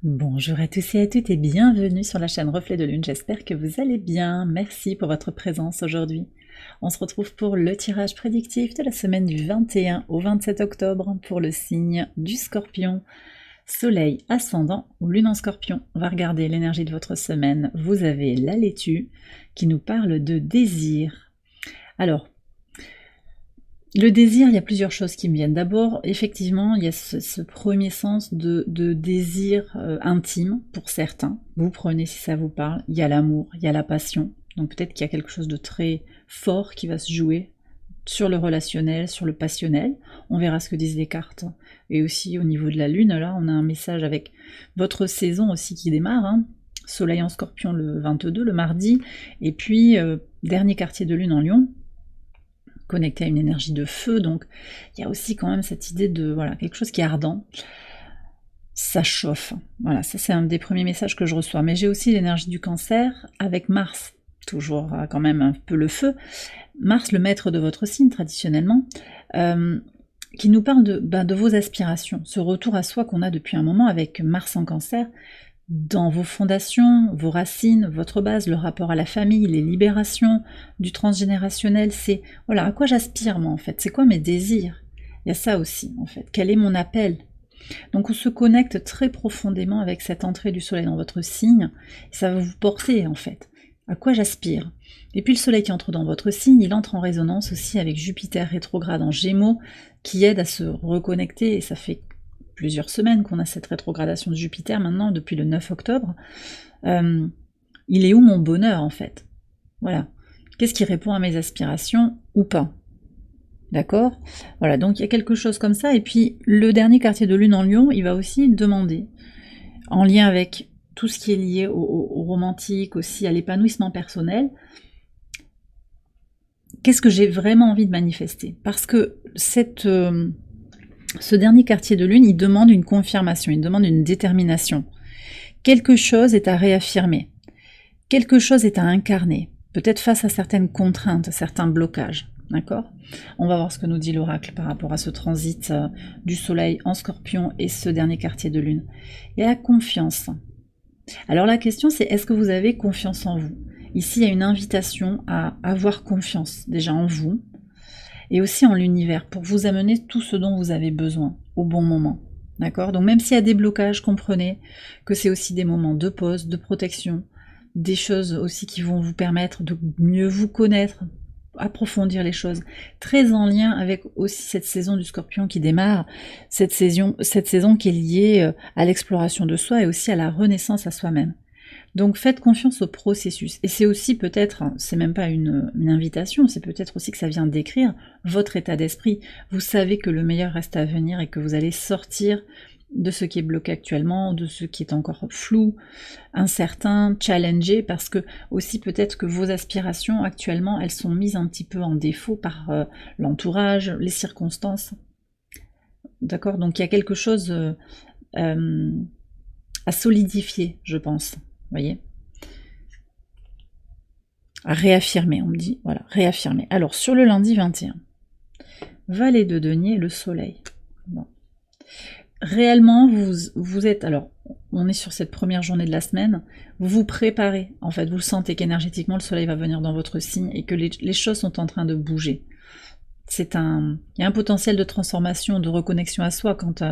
Bonjour à tous et à toutes et bienvenue sur la chaîne Reflet de Lune, j'espère que vous allez bien, merci pour votre présence aujourd'hui. On se retrouve pour le tirage prédictif de la semaine du 21 au 27 octobre pour le signe du Scorpion. Soleil ascendant ou Lune en Scorpion, on va regarder l'énergie de votre semaine. Vous avez la laitue qui nous parle de désir. Alors, le désir, il y a plusieurs choses qui me viennent. D'abord, effectivement, il y a ce premier sens de désir intime pour certains. Vous prenez si ça vous parle. Il y a l'amour, il y a la passion. Donc peut-être qu'il y a quelque chose de très fort qui va se jouer sur le relationnel, sur le passionnel. On verra ce que disent les cartes. Et aussi au niveau de la lune, là, on a un message avec votre saison aussi qui démarre. Soleil en Scorpion le 22, le mardi. Et puis, dernier quartier de lune en Lion, connecté à une énergie de feu, donc il y a aussi quand même cette idée de voilà quelque chose qui est ardent, ça chauffe. Voilà, ça c'est un des premiers messages que je reçois. Mais j'ai aussi l'énergie du Cancer avec Mars, toujours quand même un peu le feu. Mars, le maître de votre signe traditionnellement, qui nous parle de vos aspirations, ce retour à soi qu'on a depuis un moment avec Mars en Cancer, dans vos fondations, vos racines, votre base, le rapport à la famille, les libérations du transgénérationnel, c'est voilà, à quoi j'aspire moi en fait, c'est quoi mes désirs. Il y a ça aussi en fait, quel est mon appel. Donc on se connecte très profondément avec cette entrée du soleil dans votre signe, et ça va vous porter en fait, à quoi j'aspire. Et puis le soleil qui entre dans votre signe, il entre en résonance aussi avec Jupiter rétrograde en Gémeaux, qui aide à se reconnecter, et ça fait plusieurs semaines qu'on a cette rétrogradation de Jupiter maintenant, depuis le 9 octobre. Il est où mon bonheur en fait? Voilà. Qu'est-ce qui répond à mes aspirations ou pas? D'accord? Voilà, donc il y a quelque chose comme ça. Et puis le dernier quartier de lune en Lion, il va aussi demander, en lien avec tout ce qui est lié au romantique, aussi à l'épanouissement personnel, qu'est-ce que j'ai vraiment envie de manifester? Parce que ce dernier quartier de lune, il demande une confirmation, il demande une détermination. Quelque chose est à réaffirmer, quelque chose est à incarner, peut-être face à certaines contraintes, à certains blocages. D'accord? On va voir ce que nous dit l'oracle par rapport à ce transit du soleil en Scorpion et ce dernier quartier de lune. Et la confiance. Alors la question c'est, est-ce que vous avez confiance en vous? Ici il y a une invitation à avoir confiance déjà en vous, et aussi en l'univers, pour vous amener tout ce dont vous avez besoin au bon moment. D'accord? Donc même s'il y a des blocages, comprenez que c'est aussi des moments de pause, de protection, des choses aussi qui vont vous permettre de mieux vous connaître, approfondir les choses, très en lien avec aussi cette saison du Scorpion qui démarre, cette saison qui est liée à l'exploration de soi et aussi à la renaissance à soi-même. Donc faites confiance au processus. Et c'est aussi peut-être, c'est même pas une invitation, c'est peut-être aussi que ça vient décrire votre état d'esprit. Vous savez que le meilleur reste à venir et que vous allez sortir de ce qui est bloqué actuellement, de ce qui est encore flou, incertain, challengé, parce que aussi peut-être que vos aspirations actuellement, elles sont mises un petit peu en défaut par l'entourage, les circonstances. D'accord? Donc il y a quelque chose à solidifier, je pense. Voyez, à réaffirmer, on me dit, voilà, réaffirmer. Alors, sur le lundi 21, Valet de denier, le soleil. Bon. Réellement, vous êtes, alors, on est sur cette première journée de la semaine, vous vous préparez, en fait, vous sentez qu'énergétiquement, le soleil va venir dans votre signe et que les choses sont en train de bouger. Il y a un potentiel de transformation, de reconnexion à soi quand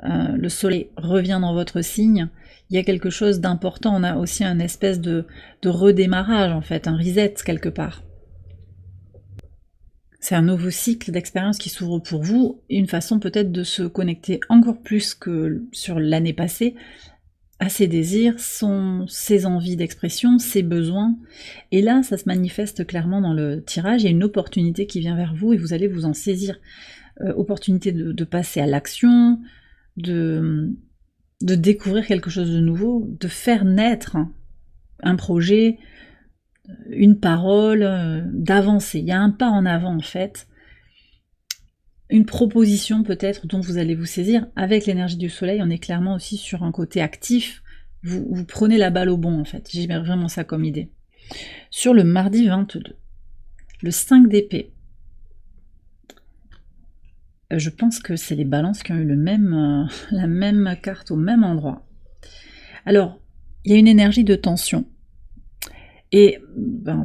le soleil revient dans votre signe. Il y a quelque chose d'important, on a aussi un espèce de redémarrage en fait, un reset quelque part. C'est un nouveau cycle d'expérience qui s'ouvre pour vous, une façon peut-être de se connecter encore plus que sur l'année passée à ses désirs, ses envies d'expression, ses besoins. Et là, ça se manifeste clairement dans le tirage, il y a une opportunité qui vient vers vous et vous allez vous en saisir. Opportunité de passer à l'action, de découvrir quelque chose de nouveau, de faire naître un projet, une parole, d'avancer. Il y a un pas en avant en fait, une proposition peut-être dont vous allez vous saisir. Avec l'énergie du soleil, on est clairement aussi sur un côté actif, vous prenez la balle au bon en fait, j'ai vraiment ça comme idée. Sur le mardi 22, le 5 d'épée, je pense que c'est les balances qui ont eu la même carte au même endroit. Alors, il y a une énergie de tension. Et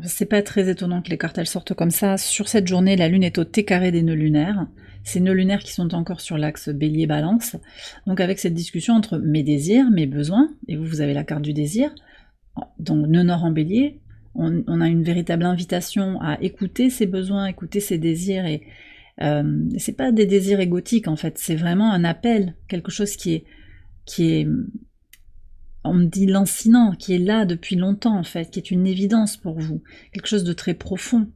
c'est pas très étonnant que les cartes elles sortent comme ça. Sur cette journée, la Lune est au T² des nœuds lunaires. Ces nœuds lunaires qui sont encore sur l'axe Bélier-Balance. Donc avec cette discussion entre mes désirs, mes besoins, et vous avez la carte du désir, donc nœud nord en Bélier, on a une véritable invitation à écouter ses besoins, écouter ses désirs, et c'est pas des désirs égotiques en fait, c'est vraiment un appel, quelque chose qui est on me dit lancinant, qui est là depuis longtemps en fait, qui est une évidence pour vous, quelque chose de très profond,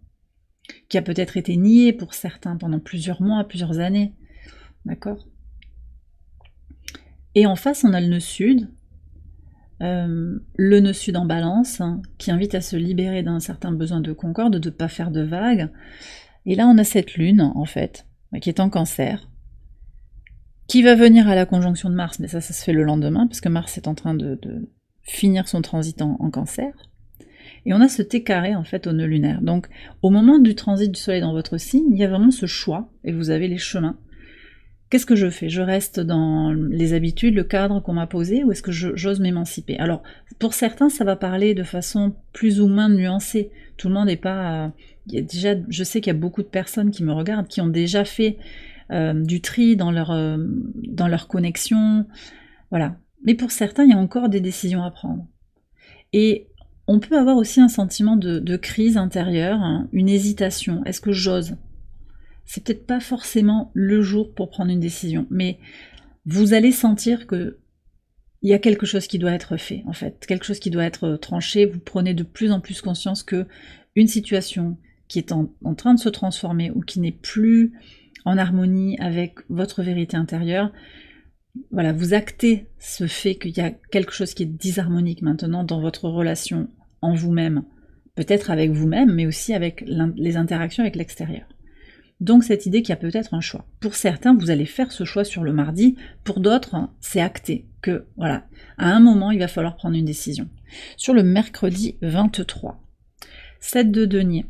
qui a peut-être été nié pour certains pendant plusieurs mois, plusieurs années, d'accord? Et en face, on a le nœud sud en Balance, hein, qui invite à se libérer d'un certain besoin de concorde, de ne pas faire de vagues. Et là, on a cette lune, en fait, qui est en Cancer, qui va venir à la conjonction de Mars, mais ça se fait le lendemain, parce que Mars est en train de finir son transit en Cancer. Et on a ce T², en fait, au nœud lunaire. Donc, au moment du transit du Soleil dans votre signe, il y a vraiment ce choix, et vous avez les chemins. Qu'est-ce que je fais? Je reste dans les habitudes, le cadre qu'on m'a posé, ou est-ce que j'ose m'émanciper? Alors, pour certains, ça va parler de façon plus ou moins nuancée. Tout le monde n'est pas... déjà, je sais qu'il y a beaucoup de personnes qui me regardent, qui ont déjà fait du tri dans leur connexion. Voilà. Mais pour certains, il y a encore des décisions à prendre. Et on peut avoir aussi un sentiment de crise intérieure, hein, une hésitation. Est-ce que j'ose? C'est peut-être pas forcément le jour pour prendre une décision, mais vous allez sentir que il y a quelque chose qui doit être fait, en fait, quelque chose qui doit être tranché. Vous prenez de plus en plus conscience que une situation qui est en train de se transformer ou qui n'est plus en harmonie avec votre vérité intérieure, voilà, vous actez ce fait qu'il y a quelque chose qui est disharmonique maintenant dans votre relation en vous-même, peut-être avec vous-même, mais aussi avec les interactions avec l'extérieur. Donc cette idée qu'il y a peut-être un choix. Pour certains, vous allez faire ce choix sur le mardi, pour d'autres, c'est acté que, voilà, à un moment, il va falloir prendre une décision. Sur le mercredi 23, 7 de denier.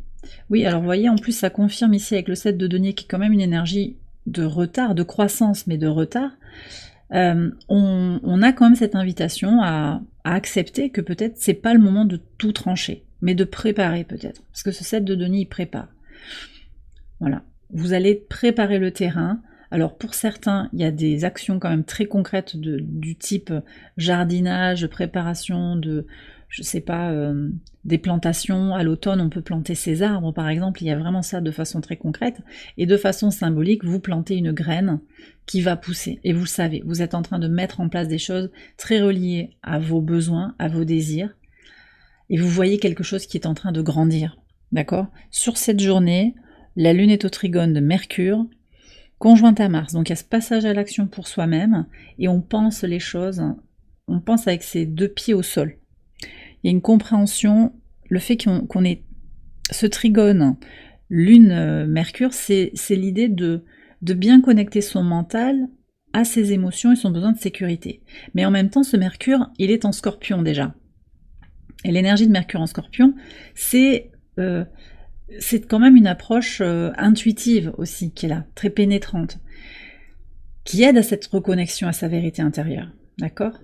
Oui, alors vous voyez, en plus, ça confirme ici avec le 7 de denier, qui est quand même une énergie de retard, de croissance, mais de retard. On a quand même cette invitation à accepter que peut-être c'est pas le moment de tout trancher, mais de préparer peut-être. Parce que ce 7 de denier, il prépare. Voilà. Vous allez préparer le terrain. Alors pour certains, il y a des actions quand même très concrètes du type jardinage, préparation de, je sais pas, des plantations. À l'automne, on peut planter ses arbres par exemple. Il y a vraiment ça de façon très concrète. Et de façon symbolique, vous plantez une graine qui va pousser. Et vous le savez, vous êtes en train de mettre en place des choses très reliées à vos besoins, à vos désirs. Et vous voyez quelque chose qui est en train de grandir. D'accord? Sur cette journée, la Lune est au trigone de Mercure, conjointe à Mars. Donc il y a ce passage à l'action pour soi-même, et on pense les choses, on pense avec ses deux pieds au sol. Il y a une compréhension, le fait qu'on ait ce trigone Lune-Mercure, c'est l'idée de bien connecter son mental à ses émotions et son besoin de sécurité. Mais en même temps, ce Mercure, il est en Scorpion déjà. Et l'énergie de Mercure en Scorpion, c'est quand même une approche intuitive aussi qui est là, très pénétrante, qui aide à cette reconnexion à sa vérité intérieure, d'accord?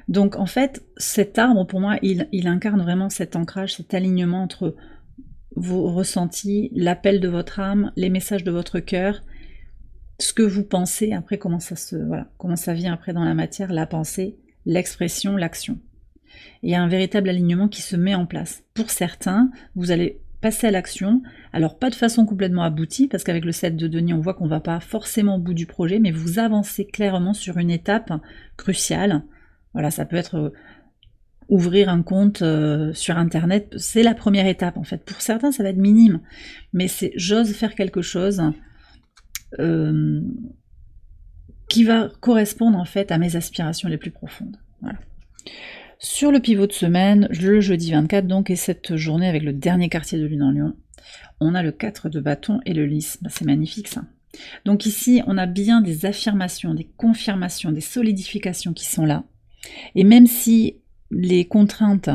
Donc en fait, cet arbre, pour moi, il incarne vraiment cet ancrage, cet alignement entre vos ressentis, l'appel de votre âme, les messages de votre cœur, ce que vous pensez, après comment ça vient après dans la matière, la pensée, l'expression, l'action. Il y a un véritable alignement qui se met en place. Pour certains, vous allez passer à l'action, alors pas de façon complètement aboutie, parce qu'avec le 7 de denier, on voit qu'on ne va pas forcément au bout du projet, mais vous avancez clairement sur une étape cruciale. Voilà, ça peut être ouvrir un compte sur Internet, c'est la première étape en fait. Pour certains, ça va être minime, mais c'est j'ose faire quelque chose qui va correspondre en fait à mes aspirations les plus profondes. Voilà. Sur le pivot de semaine, le jeudi 24 donc, et cette journée avec le dernier quartier de lune en Lion, on a le 4 de bâton et le lys. C'est magnifique ça. Donc ici, on a bien des affirmations, des confirmations, des solidifications qui sont là. Et même si les contraintes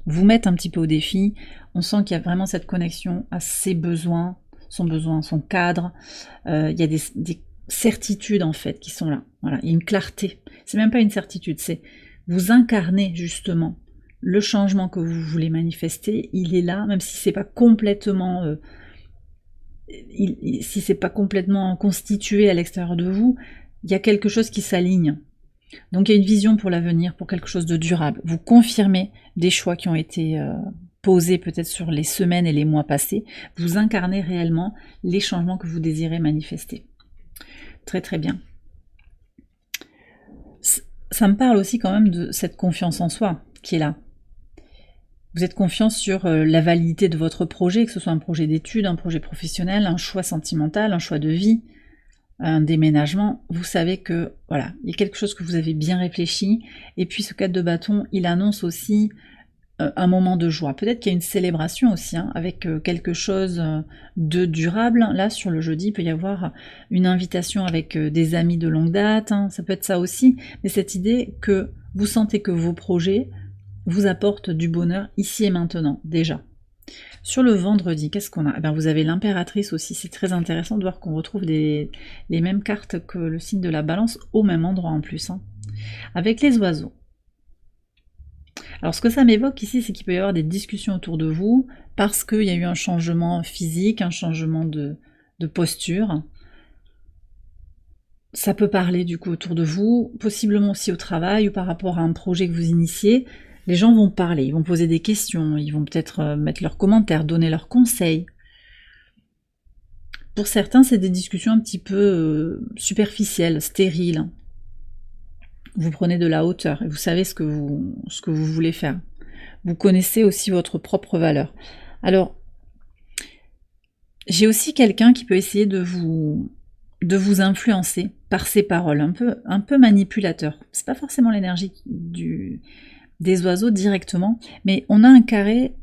vous mettent un petit peu au défi, on sent qu'il y a vraiment cette connexion à ses besoins, son cadre. Il y a certitudes en fait qui sont là. Voilà, il y a une clarté. C'est même pas une certitude, c'est vous incarnez justement le changement que vous voulez manifester. Il est là, même si c'est pas complètement, si c'est pas complètement constitué à l'extérieur de vous, il y a quelque chose qui s'aligne. Donc il y a une vision pour l'avenir, pour quelque chose de durable. Vous confirmez des choix qui ont été posés peut-être sur les semaines et les mois passés. Vous incarnez réellement les changements que vous désirez manifester. Très très bien. Ça me parle aussi quand même de cette confiance en soi qui est là. Vous êtes confiant sur la validité de votre projet, que ce soit un projet d'études, un projet professionnel, un choix sentimental, un choix de vie, un déménagement. Vous savez que voilà, il y a quelque chose que vous avez bien réfléchi. Et puis ce 4 de bâton, il annonce aussi un moment de joie. Peut-être qu'il y a une célébration aussi, hein, avec quelque chose de durable. Là, sur le jeudi, il peut y avoir une invitation avec des amis de longue date, hein, ça peut être ça aussi, mais cette idée que vous sentez que vos projets vous apportent du bonheur ici et maintenant, déjà. Sur le vendredi, qu'est-ce qu'on a? Eh bien, vous avez l'impératrice aussi, c'est très intéressant de voir qu'on retrouve les mêmes cartes que le signe de la balance au même endroit en plus, hein. Avec les oiseaux. Alors ce que ça m'évoque ici, c'est qu'il peut y avoir des discussions autour de vous parce qu'il y a eu un changement physique, un changement de posture. Ça peut parler du coup autour de vous, possiblement aussi au travail ou par rapport à un projet que vous initiez. Les gens vont parler, ils vont poser des questions, ils vont peut-être mettre leurs commentaires, donner leurs conseils. Pour certains, c'est des discussions un petit peu superficielles, stériles. Vous prenez de la hauteur et vous savez ce que vous voulez faire. Vous connaissez aussi votre propre valeur. Alors, j'ai aussi quelqu'un qui peut essayer de vous influencer par ses paroles, un peu manipulateur. C'est pas forcément l'énergie des oiseaux directement, mais on a un carré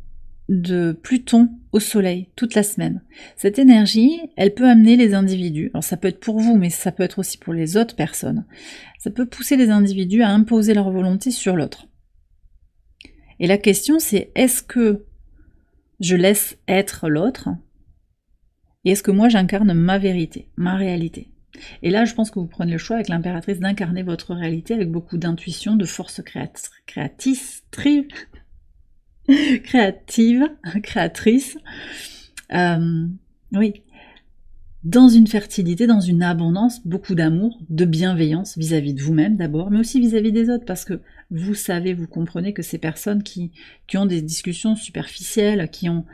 de Pluton au soleil toute la semaine. Cette énergie, elle peut amener les individus, alors ça peut être pour vous, mais ça peut être aussi pour les autres personnes, ça peut pousser les individus à imposer leur volonté sur l'autre. Et la question c'est, est-ce que je laisse être l'autre et est-ce que moi j'incarne ma vérité, ma réalité? Et là je pense que vous prenez le choix avec l'impératrice d'incarner votre réalité avec beaucoup d'intuition, de force créatrice, oui, dans une fertilité, dans une abondance, beaucoup d'amour, de bienveillance vis-à-vis de vous-même d'abord, mais aussi vis-à-vis des autres, parce que vous savez, vous comprenez que ces personnes qui ont des discussions superficielles, qui ont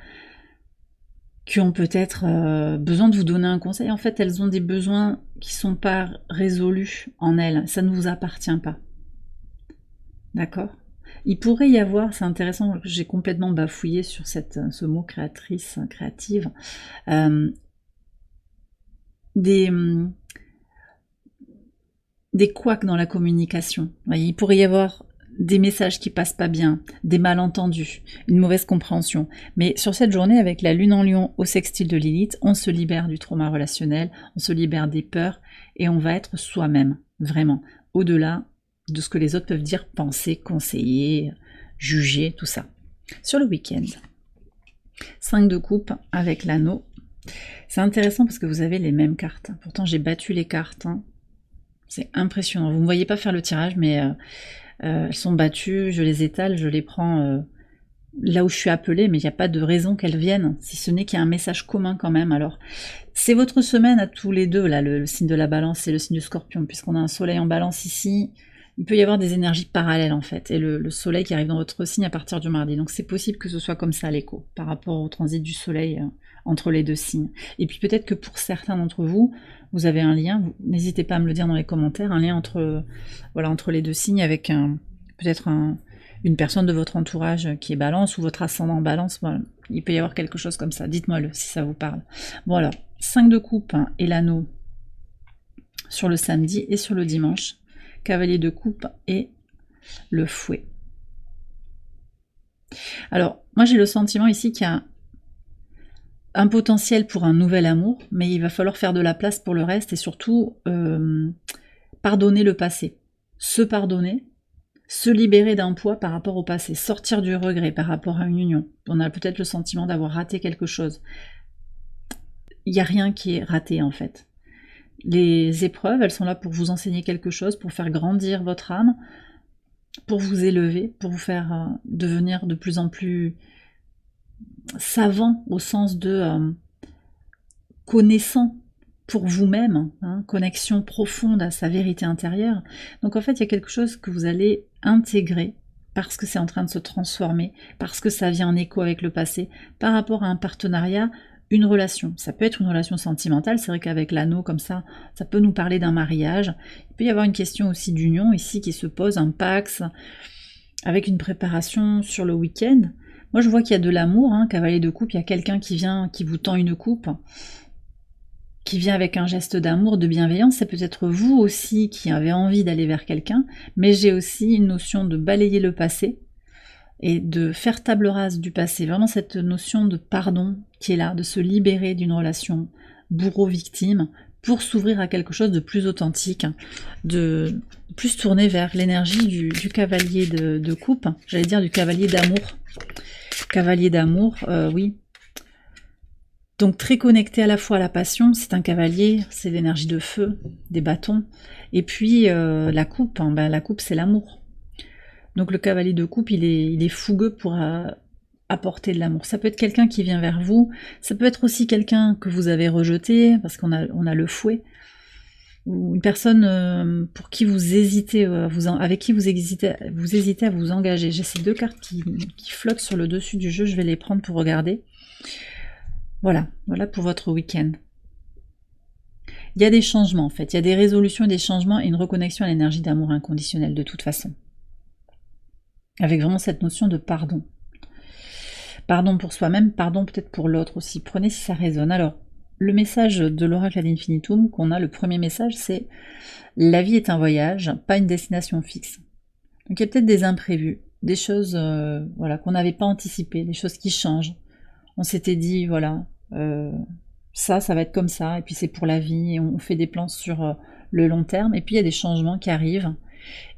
peut-être besoin de vous donner un conseil, en fait, elles ont des besoins qui ne sont pas résolus en elles, ça ne vous appartient pas. D'accord ? Il pourrait y avoir, c'est intéressant, j'ai complètement bafouillé sur ce mot créatrice, créative, des couacs dans la communication. Il pourrait y avoir des messages qui passent pas bien, des malentendus, une mauvaise compréhension. Mais sur cette journée, avec la lune en lion au sextile de Lilith, on se libère du trauma relationnel, on se libère des peurs et on va être soi-même, vraiment, au-delà de ce que les autres peuvent dire, penser, conseiller, juger, tout ça. Sur le week-end, 5 de coupe avec l'anneau. C'est intéressant parce que vous avez les mêmes cartes. Pourtant, j'ai battu les cartes. Hein. C'est impressionnant. Vous ne me voyez pas faire le tirage, mais elles sont battues, je les étale, je les prends là où je suis appelée, mais il n'y a pas de raison qu'elles viennent, si ce n'est qu'il y a un message commun quand même. Alors, c'est votre semaine à tous les deux, là, le signe de la balance et le signe du scorpion, puisqu'on a un soleil en balance ici. Il peut y avoir des énergies parallèles en fait, et le soleil qui arrive dans votre signe à partir du mardi. Donc c'est possible que ce soit comme ça l'écho, par rapport au transit du soleil entre les deux signes. Et puis peut-être que pour certains d'entre vous, vous avez un lien, n'hésitez pas à me le dire dans les commentaires, un lien entre les deux signes avec peut-être une personne de votre entourage qui est balance, ou votre ascendant balance, voilà. Il peut y avoir quelque chose comme ça, dites-moi-le si ça vous parle. Bon alors, 5 de coupe hein, et l'anneau sur le samedi et sur le dimanche. Cavalier de coupe et le fouet. Alors, moi j'ai le sentiment ici qu'il y a un potentiel pour un nouvel amour, mais il va falloir faire de la place pour le reste et surtout pardonner le passé. Se pardonner, se libérer d'un poids par rapport au passé, sortir du regret par rapport à une union. On a peut-être le sentiment d'avoir raté quelque chose. Il n'y a rien qui est raté en fait. Les épreuves, elles sont là pour vous enseigner quelque chose, pour faire grandir votre âme, pour vous élever, pour vous faire devenir de plus en plus savant au sens de connaissant pour vous-même, hein, connexion profonde à sa vérité intérieure. Donc en fait, il y a quelque chose que vous allez intégrer parce que c'est en train de se transformer, parce que ça vient en écho avec le passé, par rapport à un partenariat, une relation. Ça peut être une relation sentimentale, c'est vrai qu'avec l'anneau comme ça peut nous parler d'un mariage. Il peut y avoir une question aussi d'union ici qui se pose, un pax, avec une préparation sur le week-end. Moi je vois qu'il y a de l'amour, hein, cavalier de coupe, il y a quelqu'un qui vient, qui vous tend une coupe, qui vient avec un geste d'amour, de bienveillance. C'est peut-être vous aussi qui avez envie d'aller vers quelqu'un, mais j'ai aussi une notion de balayer le passé et de faire table rase du passé. Vraiment cette notion de pardon qui est là, de se libérer d'une relation bourreau-victime pour s'ouvrir à quelque chose de plus authentique, de plus tourné vers l'énergie du cavalier de coupe, j'allais dire du cavalier d'amour. Cavalier d'amour, oui. Donc très connecté à la fois à la passion, c'est un cavalier, c'est l'énergie de feu, des bâtons, et puis la coupe, hein, la coupe c'est l'amour. Donc le cavalier de coupe, il est fougueux pour apporter de l'amour. Ça peut être quelqu'un qui vient vers vous, ça peut être aussi quelqu'un que vous avez rejeté, parce qu'on a le fouet, ou une personne pour qui vous hésitez, avec qui vous hésitez à vous engager. J'ai ces deux cartes qui flottent sur le dessus du jeu, je vais les prendre pour regarder. Voilà pour votre week-end. Il y a des changements en fait, il y a des résolutions et des changements et une reconnexion à l'énergie d'amour inconditionnel de toute façon. Avec vraiment cette notion de pardon. Pardon pour soi-même, pardon peut-être pour l'autre aussi. Prenez si ça résonne. Alors, le message de l'oracle ad infinitum qu'on a, le premier message, c'est « La vie est un voyage, pas une destination fixe ». Donc il y a peut-être des imprévus, des choses qu'on n'avait pas anticipées, des choses qui changent. On s'était dit, voilà, ça va être comme ça, et puis c'est pour la vie, et on fait des plans sur le long terme, et puis il y a des changements qui arrivent.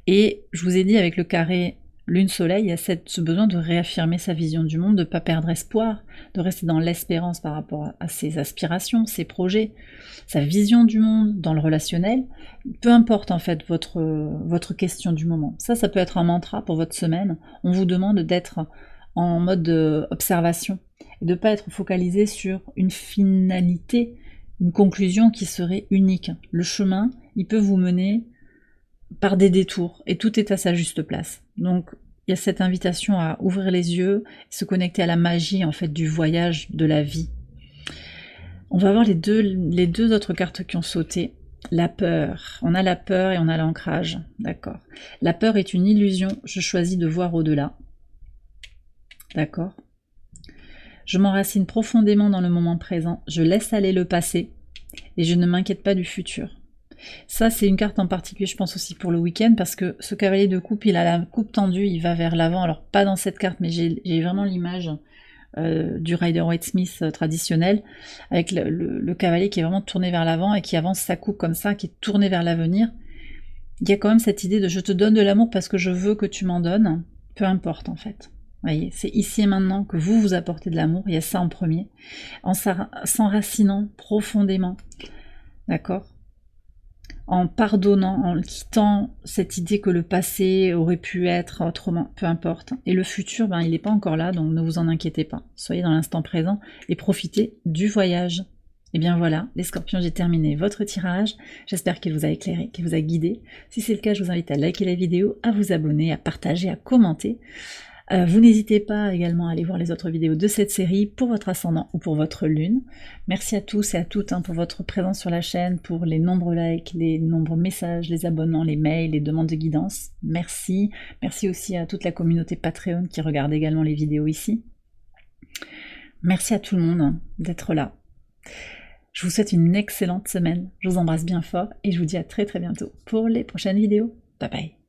Et je vous ai dit, avec le carré Lune-Soleil, il y a ce besoin de réaffirmer sa vision du monde, de ne pas perdre espoir, de rester dans l'espérance par rapport à ses aspirations, ses projets, sa vision du monde, dans le relationnel. Peu importe en fait votre question du moment. Ça peut être un mantra pour votre semaine. On vous demande d'être en mode observation, et de ne pas être focalisé sur une finalité, une conclusion qui serait unique. Le chemin, il peut vous mener par des détours, et tout est à sa juste place. Donc il y a cette invitation à ouvrir les yeux, se connecter à la magie en fait du voyage, de la vie. On va voir les deux autres cartes qui ont sauté. La peur. On a la peur et on a l'ancrage. D'accord. La peur est une illusion, je choisis de voir au-delà. D'accord. Je m'enracine profondément dans le moment présent, je laisse aller le passé et je ne m'inquiète pas du futur. Ça, c'est une carte en particulier, je pense aussi pour le week-end, parce que ce cavalier de coupe, il a la coupe tendue, il va vers l'avant. Alors, pas dans cette carte, mais j'ai vraiment l'image du Rider-Waite-Smith traditionnel, avec le cavalier qui est vraiment tourné vers l'avant et qui avance sa coupe comme ça, qui est tourné vers l'avenir. Il y a quand même cette idée de « je te donne de l'amour parce que je veux que tu m'en donnes », peu importe en fait. Voyez, c'est ici et maintenant que vous apportez de l'amour, il y a ça en premier, en s'enracinant profondément, d'accord, en pardonnant, en quittant cette idée que le passé aurait pu être autrement, peu importe. Et le futur, il n'est pas encore là, donc ne vous en inquiétez pas. Soyez dans l'instant présent et profitez du voyage. Et bien voilà, les scorpions, j'ai terminé votre tirage. J'espère qu'il vous a éclairé, qu'il vous a guidé. Si c'est le cas, je vous invite à liker la vidéo, à vous abonner, à partager, à commenter. Vous n'hésitez pas également à aller voir les autres vidéos de cette série pour votre ascendant ou pour votre lune. Merci à tous et à toutes pour votre présence sur la chaîne, pour les nombreux likes, les nombreux messages, les abonnements, les mails, les demandes de guidance. Merci. Merci aussi à toute la communauté Patreon qui regarde également les vidéos ici. Merci à tout le monde d'être là. Je vous souhaite une excellente semaine. Je vous embrasse bien fort et je vous dis à très bientôt pour les prochaines vidéos. Bye bye.